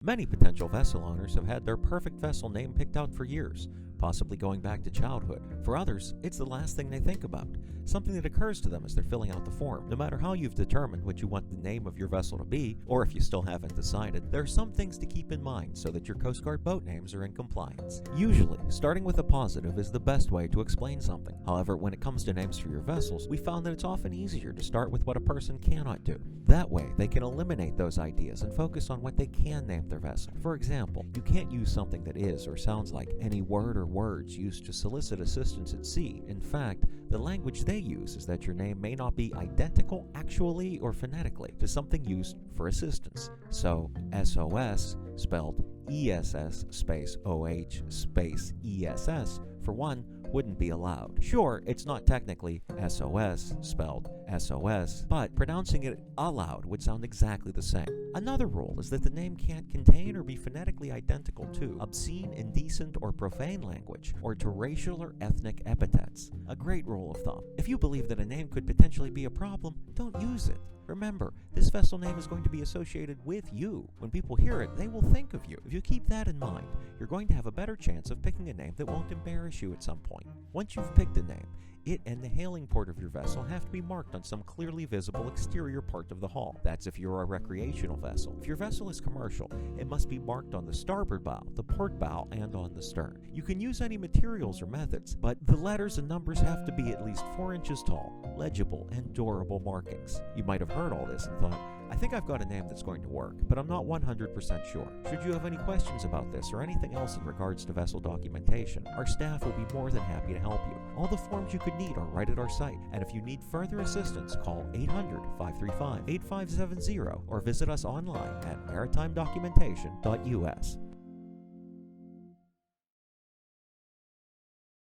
Many potential vessel owners have had their perfect vessel name picked out for years, possibly going back to childhood. For others, it's the last thing they think about, something that occurs to them as they're filling out the form. No matter how you've determined what you want the name of your vessel to be, or if you still haven't decided, there are some things to keep in mind so that your Coast Guard boat names are in compliance. Usually, starting with a positive is the best way to explain something. However, when it comes to names for your vessels, we found that it's often easier to start with what a person cannot do. That way, they can eliminate those ideas and focus on what they can name their vessel. For example, you can't use something that is or sounds like any word or words used to solicit assistance at sea. In fact, the language they use is that your name may not be identical actually or phonetically to something used for assistance. So, SOS, spelled ESS space OH space ESS, for one, wouldn't be allowed. Sure, it's not technically SOS, spelled SOS, but pronouncing it aloud would sound exactly the same. Another rule is that the name can't contain or be phonetically identical to obscene, indecent, or profane language, or to racial or ethnic epithets. A great rule of thumb. If you believe that a name could potentially be a problem, don't use it. Remember, this vessel name is going to be associated with you. When people hear it, they will think of you. If you keep that in mind, you're going to have a better chance of picking a name that won't embarrass you at some point. Once you've picked a name, it and the hailing port of your vessel have to be marked on some clearly visible exterior part of the hull. That's if you're a recreational vessel. If your vessel is commercial, it must be marked on the starboard bow, the port bow, and on the stern. You can use any materials or methods, but the letters and numbers have to be at least 4 inches tall, legible, and durable markings. You might have heard all this and thought, I think I've got a name that's going to work, but I'm not 100% sure. Should you have any questions about this or anything else in regards to vessel documentation, our staff will be more than happy to help you. All the forms you could need are right at our site, and if you need further assistance, call 800-535-8570 or visit us online at maritimedocumentation.us.